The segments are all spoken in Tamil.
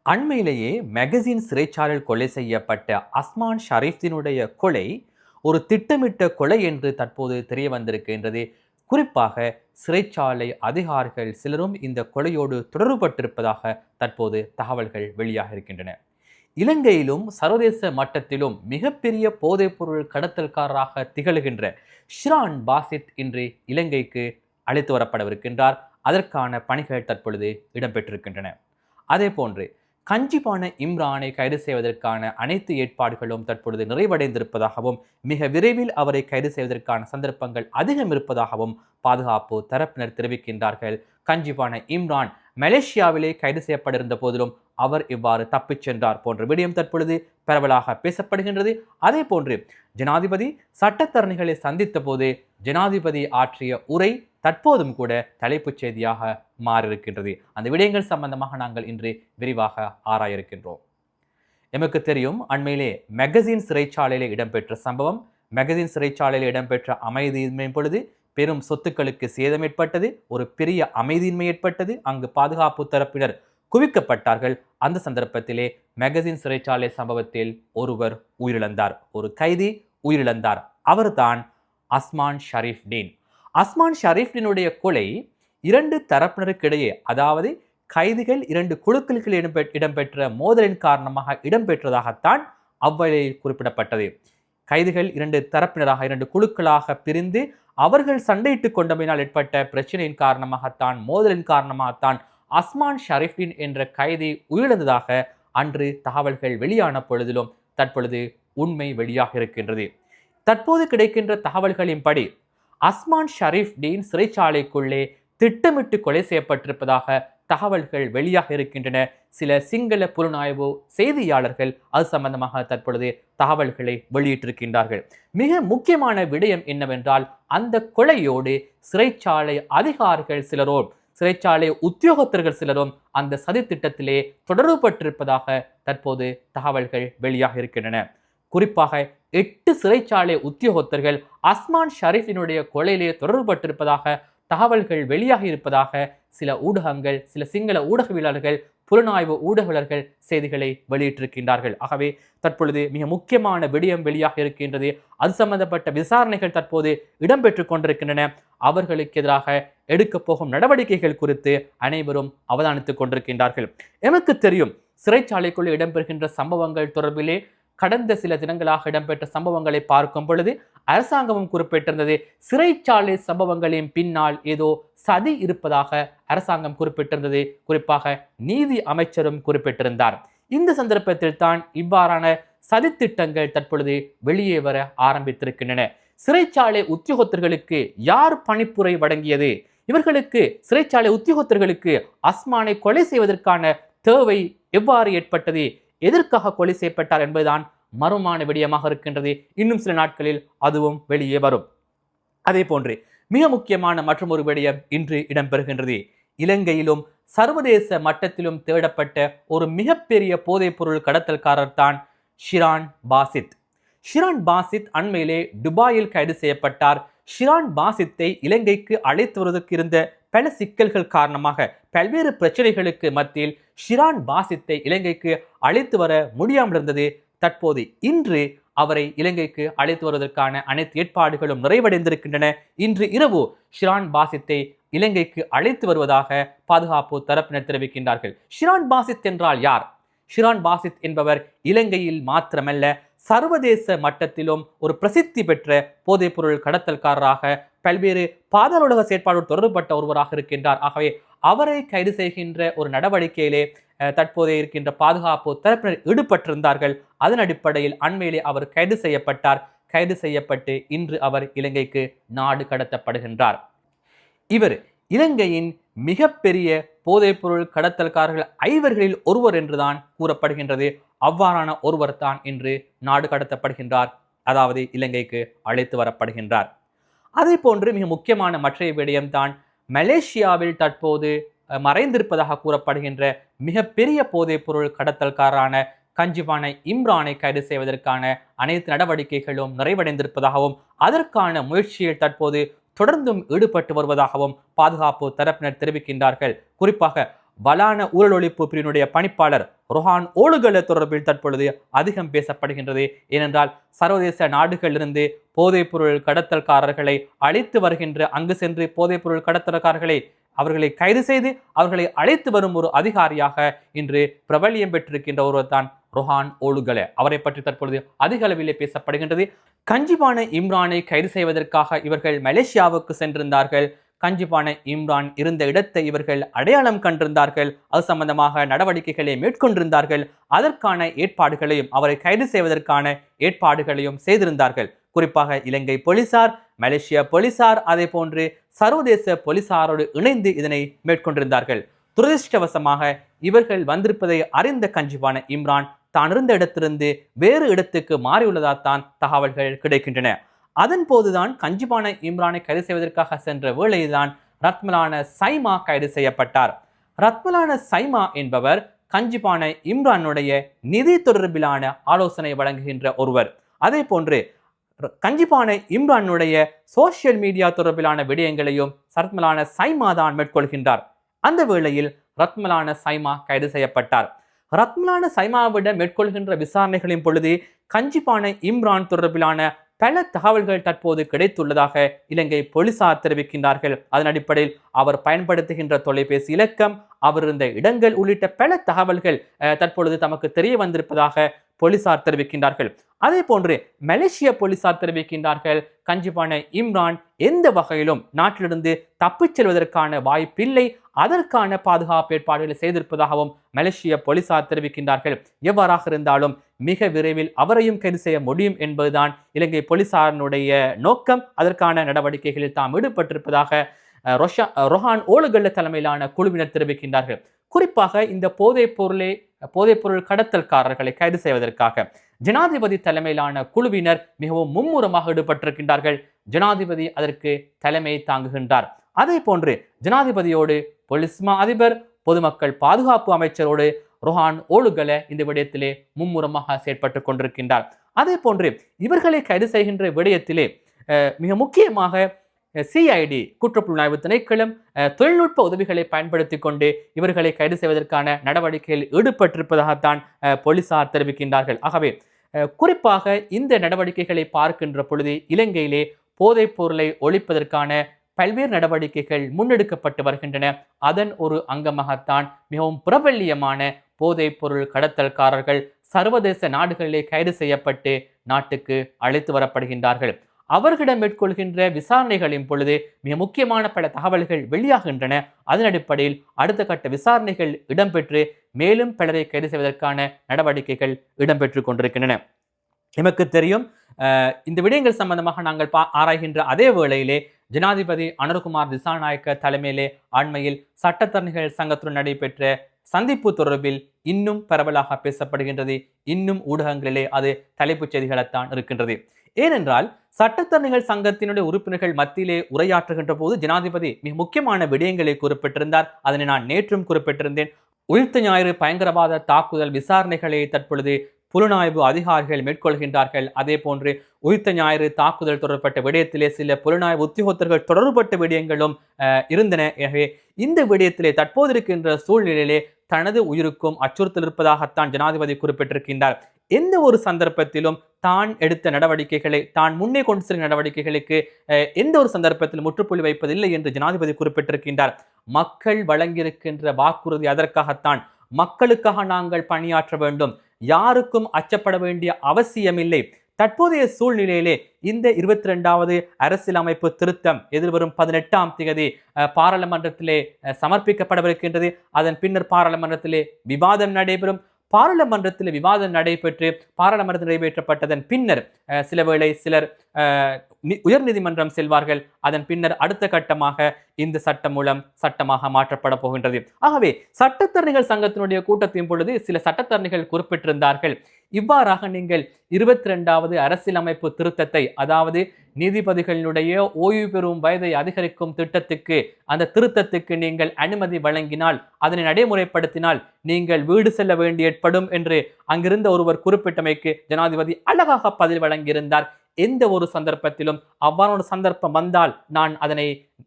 அண்மையிலேயே மெகசின் சிறைச்சாலையில் கொலை செய்யப்பட்ட அஸ்மான் ஷரீஃபினுடைய கொலை ஒரு திட்டமிட்ட கொலை என்று தற்போது தெரிய வந்திருக்கின்றது. குறிப்பாக சிறைச்சாலை அதிகாரிகள் சிலரும் இந்த கொலையோடு தொடர்பட்டிருப்பதாக தற்போது தகவல்கள் வெளியாக இருக்கின்றன. இலங்கையிலும் சர்வதேச மட்டத்திலும் மிகப்பெரிய போதைப்பொருள் கடத்தல்காரராக திகழ்கின்ற ஷிரான் பாசித் இன்று இலங்கைக்கு அழைத்து வரப்படவிருக்கின்றார். அதற்கான பணிகள் தற்பொழுது இடம்பெற்றிருக்கின்றன. அதே போன்று கஞ்சிபான இம்ரானை கைது செய்வதற்கான அனைத்து ஏற்பாடுகளும் தற்பொழுது நிறைவடைந்திருப்பதாகவும் மிக விரைவில் அவரை கைது செய்வதற்கான சந்தர்ப்பங்கள் அதிகம் இருப்பதாகவும் பாதுகாப்பு தரப்பினர் தெரிவிக்கின்றார்கள். கஞ்சிபான இம்ரான் மலேசியாவிலே கைது செய்யப்பட்டிருந்த போதிலும் அவர் இவ்வாறு தப்பிச் சென்றார் போன்ற விடயம் தற்பொழுது பரவலாக பேசப்படுகின்றது. அதே போன்று ஜனாதிபதி சட்டத்தரணிகளை சந்தித்த போது ஜனாதிபதி ஆற்றிய உரை தற்போதும் கூட தலைப்புச் செய்தியாக மாறியிருக்கின்றது. அந்த விடயங்கள் சம்பந்தமாக நாங்கள் இன்று விரிவாக ஆராய இருக்கின்றோம். எமக்கு தெரியும், அண்மையிலே மெகசின் சிறைச்சாலையிலே இடம்பெற்ற சம்பவம். மெகசின் சிறைச்சாலையில் இடம்பெற்ற அமைதியின்மை பொழுது பெரும் சொத்துக்களுக்கு சேதம் ஏற்பட்டது, ஒரு பெரிய அமைதியின்மை ஏற்பட்டது. அங்கு பாதுகாப்பு தரப்பினர் குவிக்கப்பட்டார்கள். அந்த சந்தர்ப்பத்திலே மெகசின் சிறைச்சாலை சம்பவத்தில் ஒருவர் உயிரிழந்தார், ஒரு கைதி உயிரிழந்தார். அவர்தான் அஸ்மான் ஷரீஃப்டீன். அஸ்மான் ஷரீஃப்டீனுடைய கொலை இரண்டு தரப்பினருக்கிடையே, அதாவது கைதிகள் இரண்டு குழுக்களுக்கு இடம்பெற்ற மோதலின் காரணமாக இடம்பெற்றதாகத்தான் அவ்வழியில் குறிப்பிடப்பட்டது. கைதிகள் இரண்டு தரப்பினராக இரண்டு குழுக்களாக பிரிந்து அவர்கள் சண்டையிட்டுக் கொண்டமையினால் ஏற்பட்ட பிரச்சனையின் காரணமாகத்தான், மோதலின் காரணமாகத்தான் அஸ்மான் ஷரீஃப்டீன் என்ற கைதி உயிரிழந்ததாக அன்று தகவல்கள் வெளியான பொழுதிலும் தற்பொழுது உண்மை வெளியாக இருக்கின்றது. தற்போது கிடைக்கின்ற தகவல்களின்படி அஸ்மான் ஷரீஃப்டீன் சிறைச்சாலைக்குள்ளே திட்டமிட்டு கொலை செய்யப்பட்டிருப்பதாக தகவல்கள் வெளியாக இருக்கின்றன. சில சிங்கள புலனாய்வு செய்தியாளர்கள் அது சம்பந்தமாக தற்பொழுது தகவல்களை வெளியிட்டிருக்கின்றார்கள். மிக முக்கியமான விடயம் என்னவென்றால், அந்த கொலையோடு சிறைச்சாலை அதிகாரிகள் சிலரும் சிறைச்சாலை உத்தியோகத்தர்கள் சிலரும் அந்த சதி திட்டத்திலே தொடர்புபட்டிருப்பதாக தற்போது தகவல்கள் வெளியாக இருக்கின்றன. குறிப்பாக 8 சிறைச்சாலை உத்தியோகத்தர்கள் அஸ்மான் ஷரீஃபினுடைய கொலையிலே தொடர்புபட்டிருப்பதாக தகவல்கள் வெளியாக இருப்பதாக சில ஊடகங்கள், சில சிங்கள ஊடகவியலாளர்கள், புலனாய்வு ஊடகவியலாளர்கள் செய்திகளை வெளியிட்டிருக்கின்றார்கள். ஆகவே தற்பொழுது மிக முக்கியமான விடயம் வெளியாக இருக்கின்றது. அது சம்பந்தப்பட்ட விசாரணைகள் தற்போது இடம்பெற்றுக் கொண்டிருக்கின்றன. அவர்களுக்கு எதிராக எடுக்கப் போகும் நடவடிக்கைகள் குறித்து அனைவரும் அவதானித்துக் கொண்டிருக்கின்றார்கள். எமக்கு தெரியும், சிறைச்சாலைக்குள் இடம்பெறுகின்ற சம்பவங்கள் தொடர்பிலே கடந்த சில தினங்களாக இடம்பெற்ற சம்பவங்களை பார்க்கும் பொழுது அரசாங்கமும் குறிப்பிட்டிருந்தது, சிறைச்சாலை சம்பவங்களின் பின்னால் ஏதோ சதி இருப்பதாக அரசாங்கம் குறிப்பிட்டிருந்தது. குறிப்பாக நீதி அமைச்சரும் குறிப்பிட்டிருந்தார். இந்த சந்தர்ப்பத்தில் தான் இவ்வாறான சதித்திட்டங்கள் தற்பொழுது வெளியே வர ஆரம்பித்திருக்கின்றன. சிறைச்சாலை உத்தியோகத்தர்களுக்கு யார் பணிப்புரை வழங்கியது? இவர்களுக்கு, சிறைச்சாலை உத்தியோகத்தர்களுக்கு அஸ்மானை கொலை செய்வதற்கான தேவை எவ்வாறு ஏற்பட்டது? எதற்காக கொலை செய்யப்பட்டார் என்பதுதான் மர்மமான விடயமாக இருக்கின்றது. இன்னும் சில நாட்களில் அதுவும் வெளியே வரும். அதே போன்று மிக முக்கியமான மற்றும் ஒரு விடயம் இன்று இடம்பெறுகின்றது. இலங்கையிலும் சர்வதேச மட்டத்திலும் தேடப்பட்ட ஒரு மிகப்பெரிய போதைப்பொருள் கடத்தல்காரர் தான் ஷிரான் பாசித். ஷிரான் பாசித் அண்மையிலே துபாயில் கைது செய்யப்பட்டார். ஷிரான் பாசித்தை இலங்கைக்கு அழைத்து வருவதற்கு இருந்த பல சிக்கல்கள் காரணமாக, பல்வேறு பிரச்சனைகளுக்கு மத்தியில் ஷிரான் பாசித்தை இலங்கைக்கு அழைத்து வர முடியாமல் இருந்தது. தற்போது இன்று அவரை இலங்கைக்கு அழைத்து வருவதற்கான அனைத்து ஏற்பாடுகளும் நிறைவடைந்திருக்கின்றன. இன்று இரவு ஷிரான் பாசித்தை இலங்கைக்கு அழைத்து வருவதாக பாதுகாப்பு தரப்பினர் தெரிவிக்கின்றார்கள். ஷிரான் பாசித் என்றால் யார்? ஷிரான் பாசித் என்பவர் இலங்கையில் மாத்திரமல்ல, சர்வதேச மட்டத்திலும் ஒரு பிரசித்தி பெற்ற போதைப்பொருள் கடத்தல்காரராக, பல்வேறு பாதாள செயற்பாடு தொடர்புபட்ட ஒருவராக இருக்கின்றார். ஆகவே அவரை கைது செய்கின்ற ஒரு நடவடிக்கையிலே தற்போதே இருக்கின்ற பாதுகாப்பு தரப்பினர் ஈடுபட்டிருந்தார்கள். அதன் அடிப்படையில் அண்மையிலே அவர் கைது செய்யப்பட்டார். கைது செய்யப்பட்டு இன்று அவர் இலங்கைக்கு நாடு கடத்தப்படுகின்றார். இவர் இலங்கையின் மிகப்பெரிய போதைப்பொருள் கடத்தல்காரர்கள் 5 ஒருவர் என்றுதான் கூறப்படுகின்றது. அவ்வாறான ஒருவர் தான் இன்று நாடு கடத்தப்படுகின்றார், அதாவது இலங்கைக்கு அழைத்து வரப்படுகின்றார். அதே போன்று மிக முக்கியமான மற்ற விடயம்தான், மலேசியாவில் தற்போது மறைந்திருப்பதாக கூறப்படுகின்ற மிகப்பெரிய போதைப்பொருள் கடத்தல்காரரான கஞ்சிபான இம்ரானை கைது செய்வதற்கான அனைத்து நடவடிக்கைகளும் நிறைவடைந்திருப்பதாகவும் அதற்கான முயற்சியில் தற்போது தொடர்ந்தும் ஈடுபட்டு வருவதாகவும் பாதுகாப்பு தரப்பினர் தெரிவிக்கின்றார்கள். குறிப்பாக வலான ஊழல் ஒழிப்பு பிரிவினுடைய பணிப்பாளர் ரொஹான் ஓலுகல தொடர்பில் தற்பொழுது அதிகம் பேசப்படுகின்றது. ஏனென்றால் சர்வதேச நாடுகளிலிருந்து போதைப்பொருள் கடத்தல்காரர்களை அழைத்து வருகின்ற, அங்கு சென்று போதைப்பொருள் கடத்தல்காரர்களை அவர்களை கைது செய்து அவர்களை அழைத்து வரும் ஒரு அதிகாரியாக இன்று பிரபல்யம் பெற்றிருக்கின்ற ஒருவர் தான் ரொஹான் ஓலுகல. அவரை பற்றி தற்பொழுது அதிக அளவிலே பேசப்படுகின்றது. கஞ்சிபான இம்ரானை கைது செய்வதற்காக இவர்கள் மலேசியாவுக்கு சென்றிருந்தார்கள். கஞ்சிபான இம்ரான் இருந்த இடத்தை இவர்கள் அடையாளம் கண்டிருந்தார்கள். அது சம்பந்தமாக நடவடிக்கைகளை மேற்கொண்டிருந்தார்கள். அதற்கான ஏற்பாடுகளையும் அவரை கைது செய்வதற்கான ஏற்பாடுகளையும் செய்திருந்தார்கள். குறிப்பாக இலங்கை போலீசார், மலேசிய போலீசார், அதே போன்று சர்வதேச போலீசாரோடு இணைந்து இதனை மேற்கொண்டிருந்தார்கள். துரதிருஷ்டவசமாக இவர்கள் வந்திருப்பதை அறிந்த கஞ்சிபான இம்ரான் தான் இருந்த இடத்திலிருந்து வேறு இடத்துக்கு மாறியுள்ளதால்தான் தகவல்கள் கிடைக்கின்றன. அதன் போதுதான் கஞ்சிபான இம்ரானை கைது செய்வதற்காக சென்ற வேளையில்தான் ரத்மலான சைமா கைது செய்யப்பட்டார். ரத்மலான சைமா என்பவர் கஞ்சிபான இம்ரானுடைய நிதி தொடர்பிலான ஆலோசனை வழங்குகின்ற ஒருவர். அதே போன்று கஞ்சிபான இம்ரானுடைய சோசியல் மீடியா தொடர்பிலான விடயங்களையும் ரத்மலான சைமா தான் மேற்கொள்கின்றார். அந்த வேளையில் ரத்மலான சைமா கைது செய்யப்பட்டார். ரத்மலான சைமாவிடம் மேற்கொள்கின்ற விசாரணைகளின் பொழுது கஞ்சிபான இம்ரான் தொடர்பிலான பல தகவல்கள் தற்போது கிடைத்துள்ளதாக இலங்கை போலீசார் தெரிவிக்கின்றார்கள். அதன் அடிப்படையில் அவர் பயன்படுத்துகின்ற தொலைபேசி இலக்கம், அவர் இருந்த இடங்கள் உள்ளிட்ட பல தகவல்கள் தற்பொழுது தமக்கு தெரிய வந்திருப்பதாக போலீசார் தெரிவிக்கின்றார்கள். அதே போன்று மலேசிய போலீசார் தெரிவிக்கின்றார்கள் கஞ்சிபான இம்ரான் எந்த வகையிலும் நாட்டிலிருந்து தப்பிச் செல்வதற்கான வாய்ப்பில்லை, அதற்கான பாதுகாப்பு ஏற்பாடுகளை செய்திருப்பதாகவும் மலேசிய போலீசார் தெரிவிக்கின்றார்கள். எவ்வாறாக இருந்தாலும் மிக விரைவில் அவரையும் கைது செய்ய முடியும் என்பதுதான் இலங்கை போலீசாரினுடைய நோக்கம். அதற்கான நடவடிக்கைகளில் தாம் ஈடுபட்டிருப்பதாக ரொஹான் ஓலுகல்ல தலைமையிலான குழுவினர் தெரிவிக்கின்றார்கள். குறிப்பாக இந்த போதைப்பொருள் கடத்தல்காரர்களை கைது செய்வதற்காக ஜனாதிபதி தலைமையிலான குழுவினர் மிகவும் மும்முரமாக ஈடுபட்டிருக்கின்றார்கள். ஜனாதிபதி அதற்கு தலைமை தாங்குகின்றார். அதே போன்று ஜனாதிபதியோடு போலீஸ் மா அதிபர், பொதுமக்கள் பாதுகாப்பு அமைச்சரோடு ரொஹான் ஓலுகல இந்த விடயத்திலே மும்முரமாக செயற்பட்டுக் கொண்டிருக்கின்றார். அதே போன்று இவர்களை கைது செய்கின்ற விடயத்திலே மிக முக்கியமாக சிஐடி குற்றப்புலனாய்வு திணைக்களம் தொழில்நுட்ப உதவிகளை பயன்படுத்தி கொண்டு இவர்களை கைது செய்வதற்கான நடவடிக்கையில் ஈடுபட்டிருப்பதாகத்தான் போலீசார் தெரிவிக்கின்றார்கள். ஆகவே குறிப்பாக இந்த நடவடிக்கைகளை பார்க்கின்ற பொழுது இலங்கையிலே போதைப் பொருளை ஒழிப்பதற்கான பல்வேறு நடவடிக்கைகள் முன்னெடுக்கப்பட்டு வருகின்றன. அதன் ஒரு அங்கமாகத்தான் மிகவும் பிரபல்யமான போதைப் பொருள் கடத்தல்காரர்கள் சர்வதேச நாடுகளிலே கைது செய்யப்பட்டு நாட்டுக்கு அழைத்து வரப்படுகின்றார்கள். அவர்களிடம் மேற்கொள்கின்ற விசாரணைகளின் பொழுது மிக முக்கியமான பல தகவல்கள் வெளியாகின்றன. அதன் அடிப்படையில் அடுத்த கட்ட விசாரணைகள் இடம்பெற்று மேலும் பலரை கைது செய்வதற்கான நடவடிக்கைகள் இடம்பெற்றுக் கொண்டிருக்கின்றன. எமக்கு தெரியும், இந்த விடயங்கள் சம்பந்தமாக நாங்கள் ஆராய்கின்ற அதே வேளையிலே ஜனாதிபதி அனுரகுமார் திசாநாயக்க தலைமையிலே அண்மையில் சட்டத்தரணிகள் சங்கத்துடன் நடைபெற்ற சந்திப்பு தொடர்பில் இன்னும் பரவலாக பேசப்படுகின்றது. இன்னும் ஊடகங்களிலே அது தலைப்புச் செய்திகளைத்தான் இருக்கின்றது. ஏனென்றால் சட்டத்தரணிகள் சங்கத்தினுடைய உறுப்பினர்கள் மத்தியிலே உரையாற்றுகின்ற போது ஜனாதிபதி மிக முக்கியமான விடயங்களை குறிப்பிட்டிருந்தார். அதனை நான் நேற்றும் குறிப்பிட்டிருந்தேன். உயிர்த்த ஞாயிறு பயங்கரவாத தாக்குதல் விசாரணைகளை தற்பொழுது புலனாய்வு அதிகாரிகள் மேற்கொள்கின்றார்கள். அதே போன்று உயிர்த்த ஞாயிறு தாக்குதல் தொடர்பட்ட விடயத்திலே சில புலனாய்வு உத்தியோகத்தர்கள் தொடர்பட்ட விடயங்களும் இருந்தன. எனவே இந்த விடயத்திலே தற்போது இருக்கின்ற சூழ்நிலையிலே தனது உயிருக்கும் அச்சுறுத்தல் இருப்பதாகத்தான் ஜனாதிபதி குறிப்பிட்டிருக்கின்றார். எந்த ஒரு சந்தர்ப்பத்திலும் தான் எடுத்த நடவடிக்கைகளை, தான் முன்னே கொண்டு செல்லும் நடவடிக்கைகளுக்கு எந்த ஒரு சந்தர்ப்பத்திலும் முற்றுப்புள்ளி வைப்பதில்லை என்று ஜனாதிபதி குறிப்பிட்டிருக்கின்றார். மக்கள் வழங்கியிருக்கின்ற வாக்குறுதி அதற்காகத்தான். மக்களுக்காக நாங்கள் பணியாற்ற வேண்டும், யாருக்கும் அச்சப்பட வேண்டிய அவசியமில்லை. தற்போதைய சூழ்நிலையிலே இந்த 22வது அரசியலமைப்பு திருத்தம் எதிர்வரும் 18ஆம் தேதி பாராளுமன்றத்திலே சமர்ப்பிக்கப்படவிருக்கின்றது. அதன் பின்னர் பாராளுமன்றத்திலே விவாதம் நடைபெறும். பாராளுமன்றத்தில் விவாதம் நடைபெற்று பாராளுமன்றத்தில் நிறைவேற்றப்பட்டதன் பின்னர் சில வேளை சிலர் உயர் நீதிமன்றம் செல்வார்கள். அதன் பின்னர் அடுத்த கட்டமாக இந்த சட்டம் மூலம் சட்டமாக மாற்றப்பட போகின்றது. ஆகவே சட்டத்தரணிகள் சங்கத்தினுடைய கூட்டத்தின் பொழுது சில சட்டத்தரணிகள் குறிப்பிட்டிருந்தார்கள், இவ்வாறாக நீங்கள் 22வது அரசியலமைப்பு திருத்தத்தை, அதாவது நீதிபதிகளினுடைய ஓய்வு பெறும் வயதை அதிகரிக்கும் திட்டத்துக்கு, அந்த திருத்தத்துக்கு நீங்கள் அனுமதி வழங்கினால், அதனை நடைமுறைப்படுத்தினால் நீங்கள் வீடு செல்ல வேண்டி ஏற்படும் என்று அங்கிருந்த ஒருவர் குறிப்பிட்டமைக்கு ஜனாதிபதி அழகாக பதில் வழங்கியிருந்தார். எந்த ஒரு சந்தர்ப்பத்திலும் அவ்வாறான ஒரு சந்தர்ப்பம் வந்தால் நான் அதனை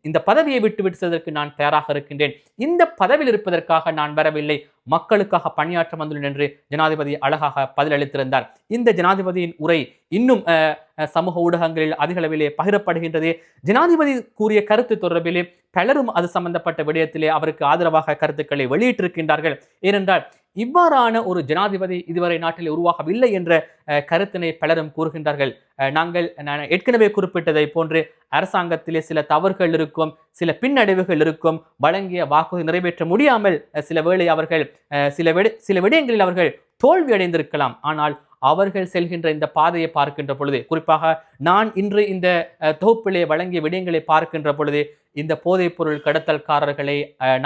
இந்த பதவியை விட்டு செல்வதற்கு நான் தயாராக இருக்கின்றேன். இந்த பதவியில் இருப்பதற்காக நான் வரவில்லை, மக்களுக்காக பணியாற்ற வந்துள்ளேன் என்று ஜனாதிபதி அழகாக பதிலளித்திருந்தார். இந்த ஜனாதிபதியின் உரை இன்னும் சமூக ஊடகங்களில் அதிக அளவிலே பகிரப்படுகின்றது. ஜனாதிபதி கூறிய கருத்து தொடர்பிலே பலரும் அது சம்பந்தப்பட்ட விடயத்திலே அவருக்கு ஆதரவாக கருத்துக்களை வெளியிட்டிருக்கின்றார்கள். ஏனென்றால் இவ்வாறான ஒரு ஜனாதிபதி இதுவரை நாட்டில் உருவாகவில்லை என்ற கருத்தினை பலரும் கூறுகின்றார்கள். நாங்கள் ஏற்கனவே குறிப்பிட்டதை போன்று அரசாங்கத்திலே சில தவறுகள் இருக்கும், சில பின்னடைவுகள் இருக்கும், வழங்கிய வாக்குறுதி நிறைவேற்ற முடியாமல் சில வேளை அவர்கள் சில விடயங்களில் அவர்கள் தோல்வி அடைந்திருக்கலாம். ஆனால் அவர்கள் செல்கின்ற இந்த பாதையை பார்க்கின்ற பொழுது, குறிப்பாக நான் இன்று இந்த தொகுப்பிலே வழங்கிய விடயங்களை பார்க்கின்ற பொழுது, இந்த போதைப் பொருள் கடத்தல்காரர்களை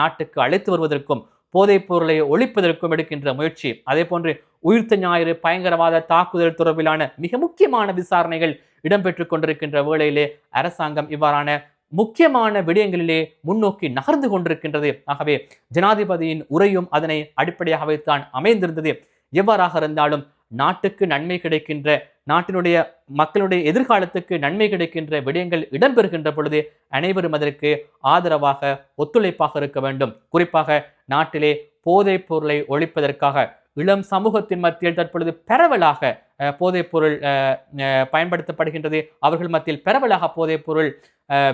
நாட்டுக்கு அழைத்து வருவதற்கும் போதைப் பொருளை ஒழிப்பதற்கும் எடுக்கின்ற முயற்சி, அதே போன்று உயிர்த்த ஞாயிறு பயங்கரவாத தாக்குதல் தொடர்பிலான மிக முக்கியமான விசாரணைகள் இடம்பெற்றுக் கொண்டிருக்கின்ற வேளையிலே அரசாங்கம் இவ்வாறான முக்கியமான விடயங்களிலே முன்னோக்கி நகர்ந்து கொண்டிருக்கின்றது. ஆகவே ஜனாதிபதியின் உரையும் அதனை அடிப்படையாக வைத்தான் அமைந்திருந்தது. எவ்வாறாக இருந்தாலும் நாட்டுக்கு நன்மை கிடைக்கின்ற, நாட்டினுடைய மக்களுடைய எதிர்காலத்துக்கு நன்மை கிடைக்கின்ற விடயங்கள் இடம்பெறுகின்ற பொழுது அனைவரும் அதற்கு ஆதரவாக ஒத்துழைப்பாக இருக்க வேண்டும். குறிப்பாக நாட்டிலே போதைப் பொருளை ஒழிப்பதற்காக இளம் சமூகத்தின் மத்தியில் தற்பொழுது பரவலாக போதைப் பொருள் பயன்படுத்தப்படுகின்றது. அவர்கள் மத்தியில் பரவலாக போதைப் பொருள்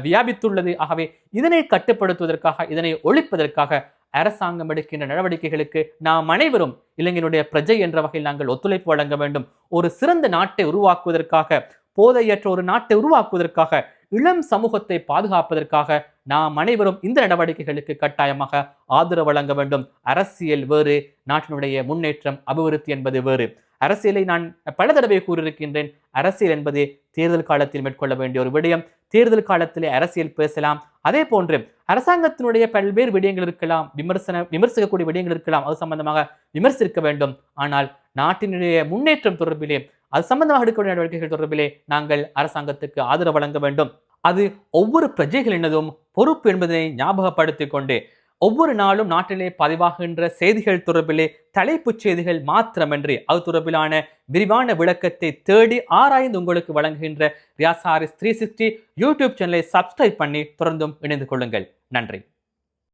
வியாபித்துள்ளது. ஆகவே இதனை கட்டுப்படுத்துவதற்காக, இதனை ஒழிப்பதற்காக அரசாங்கம் எடுக்கின்ற நடவடிக்கைகளுக்கு நாம் அனைவரும் இளைஞனுடைய பிரஜை என்ற வகையில் நாங்கள் ஒத்துழைப்பு வழங்க வேண்டும். ஒரு சிறந்த நாட்டை உருவாக்குவதற்காக, போதையற்ற ஒரு நாட்டை உருவாக்குவதற்காக, இளம் சமூகத்தை பாதுகாப்பதற்காக நாம் அனைவரும் இந்த நடவடிக்கைகளுக்கு கட்டாயமாக ஆதரவு வழங்க வேண்டும். அரசியல் வேறு, நாட்டினுடைய முன்னேற்றம் அபிவிருத்தி என்பது வேறு. அரசியலை நான் பல தடவை கூறியிருக்கின்றேன். அரசியல் என்பது தேர்தல் காலத்தில் மேற்கொள்ள வேண்டிய ஒரு விடயம். தேர்தல் காலத்திலே அரசியல் பேசலாம். அதே போன்று அரசாங்கத்தினுடைய பல்வேறு விடயங்கள் இருக்கலாம், விமர்சிக்கக்கூடிய விடயங்கள் இருக்கலாம், அது சம்பந்தமாக விமர்சிக்க வேண்டும். ஆனால் நாட்டினுடைய முன்னேற்றம் தொடர்பிலே, அது சம்பந்தமாக எடுக்கக்கூடிய நடவடிக்கைகள் தொடர்பிலே நாங்கள் அரசாங்கத்துக்கு ஆதரவு வழங்க வேண்டும். அது ஒவ்வொரு பிரஜைகளினதும் பொறுப்பு என்பதனை ஞாபகப்படுத்திக் கொண்டு, ஒவ்வொரு நாளும் நாட்டிலே பதிவாகின்ற செய்திகள் தொடர்பிலே தலைப்புச் செய்திகள் மாத்திரமன்றி அது தொடர்பிலான விரிவான விளக்கத்தை தேடி ஆராய்ந்து உங்களுக்கு வழங்குகின்ற ரியாஸ் ஹாரிஸ் 360 யூடியூப் சேனலை சப்ஸ்கிரைப் பண்ணி தொடர்ந்தும் இணைந்து கொள்ளுங்கள். நன்றி.